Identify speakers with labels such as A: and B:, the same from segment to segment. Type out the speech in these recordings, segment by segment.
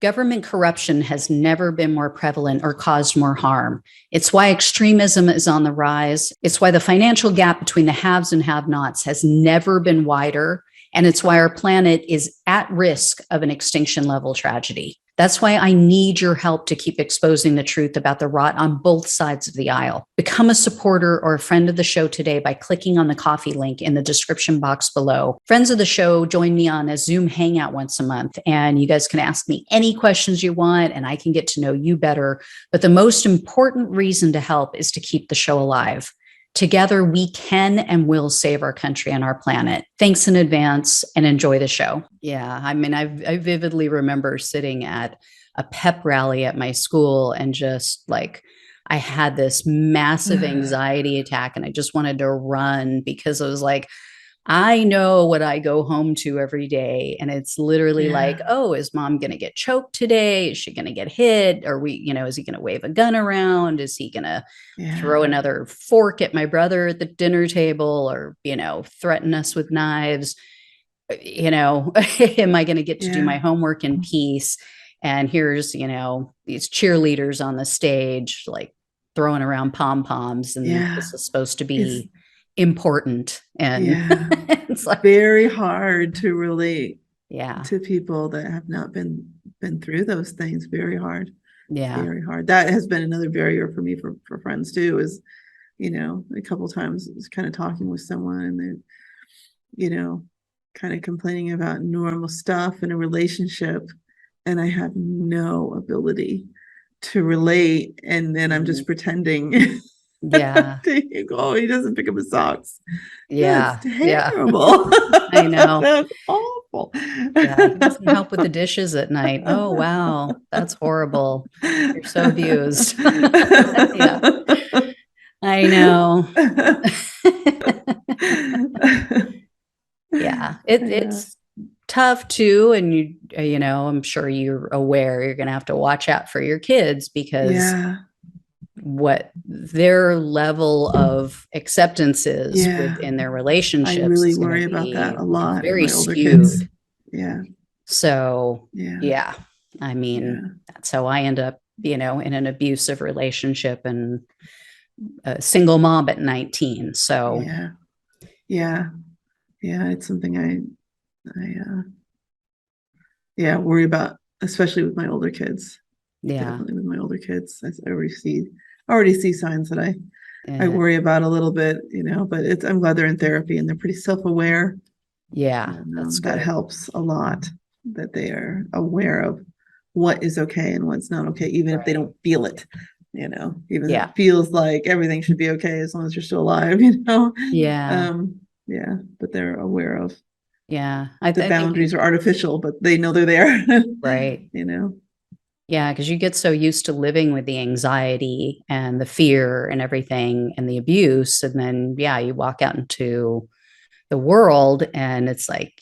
A: Government corruption has never been more prevalent or caused more harm. It's why extremism is on the rise. It's why the financial gap between the haves and have-nots has never been wider. And it's why our planet is at risk of an extinction level tragedy. That's why I need your help to keep exposing the truth about the rot on both sides of the aisle. Become a supporter or a friend of the show today by clicking on the coffee link in the description box below. Friends of the show join me on a Zoom hangout once a month, and you guys can ask me any questions you want, and I can get to know you better. But the most important reason to help is to keep the show alive. Together, we can and will save our country and our planet. Thanks in advance and enjoy the show. Yeah, I mean, I vividly remember sitting at a pep rally at my school and just like, I had this massive anxiety attack and I just wanted to run because I was like, I know what I go home to every day. And it's literally like, oh, is mom going to get choked today? Is she going to get hit? Are we, is he going to wave a gun around? Is he going to throw another fork at my brother at the dinner table or, threaten us with knives? Am I going to get to do my homework in peace? And here's, these cheerleaders on the stage, like throwing around pom-poms. And this is supposed to be important, and it's like
B: very hard to relate to people that have not been through those things. Very hard. Very hard. That has been another barrier for me for friends too, is a couple of times I was kind of talking with someone and they're kind of complaining about normal stuff in a relationship, and I have no ability to relate, and then I'm just pretending. Oh, he doesn't pick up his socks. That's terrible.
A: I know.
B: That's awful.
A: He doesn't help with the dishes at night. Oh, wow. That's horrible. You're so abused. I know. It's tough too. And I'm sure you're aware you're going to have to watch out for your kids because what their level of acceptance is within their relationships.
B: I really worry about that a lot.
A: Very skewed.
B: Kids.
A: So, I mean, that's how I end up, in an abusive relationship and a single mom at 19. So,
B: it's something I worry about, especially with my older kids. Definitely with my older kids. I already see signs that I worry about a little bit, but I'm glad they're in therapy and they're pretty self-aware. That helps a lot, that they are aware of what is okay and what's not okay, even if they don't feel it, even if it feels like everything should be okay as long as you're still alive, but they're aware of the boundaries are artificial, but they know they're there.
A: Right. Yeah, because you get so used to living with the anxiety and the fear and everything and the abuse. And then, you walk out into the world and it's like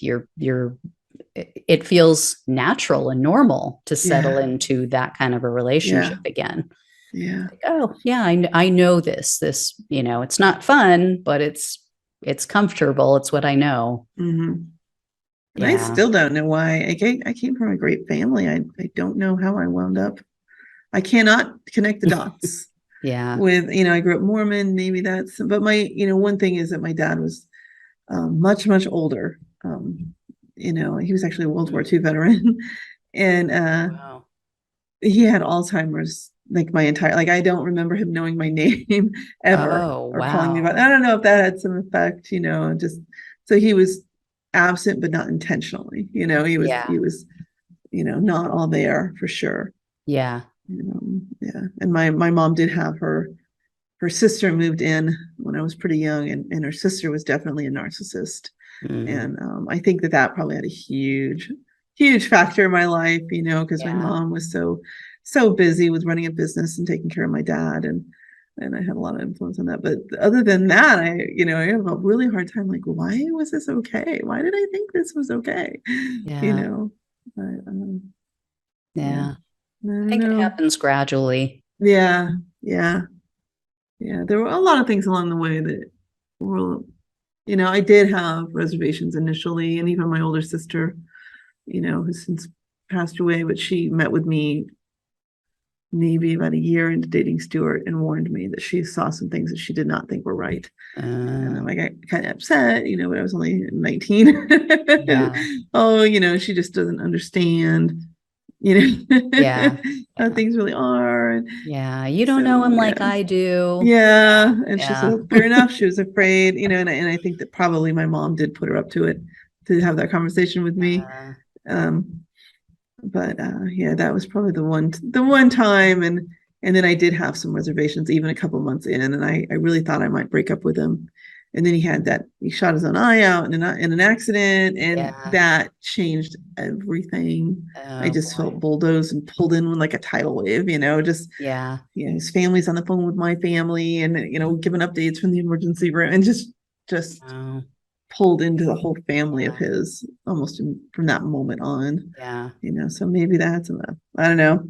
A: it feels natural and normal to settle into that kind of a relationship again. Like, oh, I know this, it's not fun, but it's comfortable. It's what I know.
B: And I still don't know why. I came from a great family. I don't know how I wound up. I cannot connect the dots. With, I grew up Mormon, maybe that's, but my, one thing is that my dad was much, much older. He was actually a World War II veteran. And he had Alzheimer's like my entire, I don't remember him knowing my name ever or calling me about. I don't know if that had some effect, just, so he was absent but not intentionally, he was not all there for sure. And my mom did have her sister moved in when I was pretty young, and her sister was definitely a narcissist. And I think that probably had a huge factor in my life, because my mom was so busy with running a business and taking care of my dad, and I had a lot of influence on that. But other than that, I have a really hard time. Like, why was this okay? Why did I think this was okay?
A: I think it happens gradually.
B: There were a lot of things along the way that were, I did have reservations initially, and even my older sister, who's since passed away, but she met with me maybe about a year into dating Stewart and warned me that she saw some things that she did not think were right. And I got kind of upset, but I was only 19.
A: Yeah.
B: Oh, she just doesn't understand, how things really are.
A: Yeah. You don't know him like I do.
B: Yeah. And she said, fair enough. She was afraid, and I think that probably my mom did put her up to it, to have that conversation with me. But yeah, that was probably the one time. And then I did have some reservations even a couple months in, and I really thought I might break up with him. And then he shot his own eye out in an accident, and that changed everything. I just felt bulldozed and pulled in like a tidal wave, his family's on the phone with my family, and giving updates from the emergency room, and just pulled into the whole family of his almost from that moment on. So maybe that's enough. I don't know.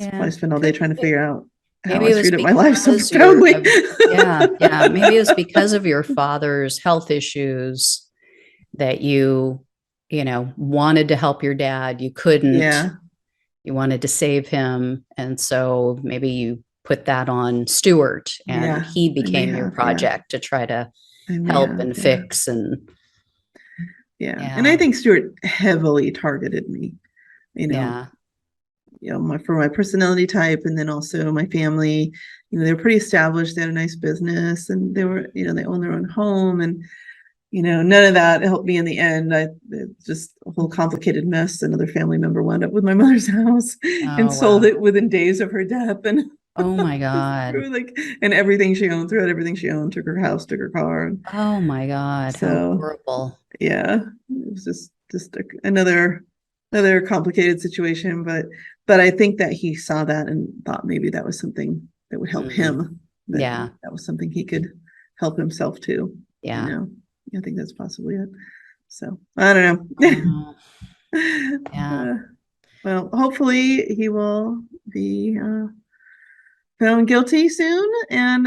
B: I probably spend all day trying to figure out how I screwed up my life so profoundly.
A: Maybe it was because of your father's health issues that you wanted to help your dad. You couldn't. You wanted to save him, and so maybe you put that on Stewart, and he became your project to try to help and fix. And
B: and I think Stewart heavily targeted me, for my personality type, and then also my family. They were pretty established. They had a nice business, and they were, they own their own home, and none of that helped me in the end. It's just a whole complicated mess. Another family member wound up with my mother's house and sold it within days of her death. And
A: oh my God.
B: And everything she owned, took her house, took her car.
A: Oh my God. So, how horrible.
B: Yeah. It was just another complicated situation. But I think that he saw that and thought maybe that was something that would help him. That was something he could help himself too. I think that's possibly it. So I don't know. Well, hopefully he will be found guilty soon, and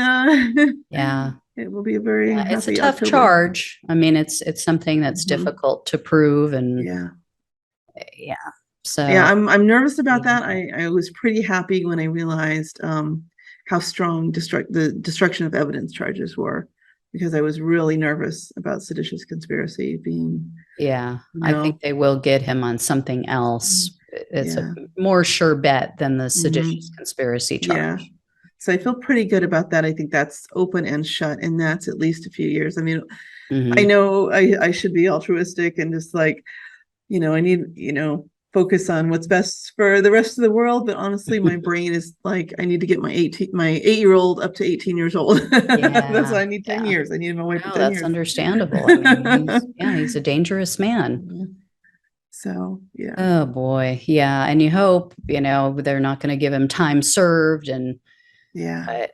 B: it will be a very happy
A: it's a tough
B: October.
A: Charge. I mean, it's something that's difficult to prove, and so
B: I'm nervous about that. I was pretty happy when I realized how strong the destruction of evidence charges were, because I was really nervous about seditious conspiracy being.
A: I think they will get him on something else. It's a more sure bet than the seditious conspiracy charge.
B: So I feel pretty good about that. I think that's open and shut, and that's at least a few years. I mean, I know I should be altruistic and just I need, focus on what's best for the rest of the world. But honestly, my brain is I need to get my 8-year-old up to 18 years old. That's why I need 10 years. I need my wife for 10 years.
A: That's understandable. I mean, he's a dangerous man.
B: So,
A: Oh boy. Yeah. And you hope, they're not going to give him time served, and but,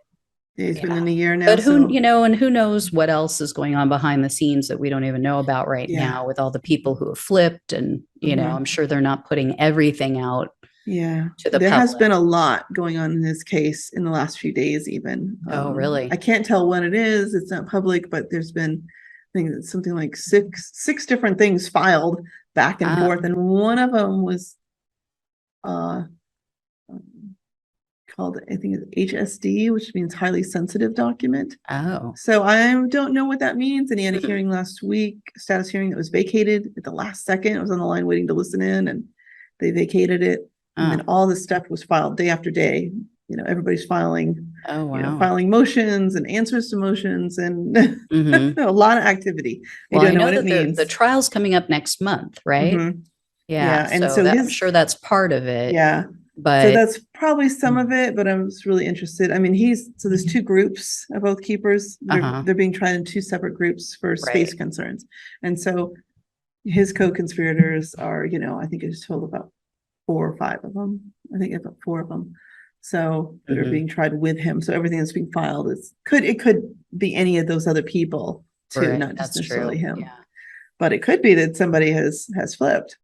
B: he's been in a year now.
A: But who knows what else is going on behind the scenes that we don't even know about right now, with all the people who have flipped, and I'm sure they're not putting everything out. To the public.
B: Has been a lot going on in this case in the last few days, even.
A: Oh, really?
B: I can't tell when it is. It's not public, but there's been, I think it's something like six different things filed back and forth, and one of them was called, I think it's HSD, which means highly sensitive document. So I don't know what that means. And he had a hearing last week, status hearing, that was vacated at the last second. I was on the line waiting to listen in, and they vacated it. And then all this stuff was filed day after day. Everybody's filing, filing motions and answers to motions, and a lot of activity.
A: I don't know what it means. The trial's coming up next month, right? And so I'm sure that's part of it. But
B: so that's probably some of it, but I was really interested. I mean, there's two groups of oath keepers. They're being tried in two separate groups for space concerns. And so his co-conspirators are, I think it's total about 4 or 5 of them. I think about 4 of them. So that are being tried with him. So everything that's being filed it could be any of those other people too, not just necessarily him. But it could be that somebody has flipped.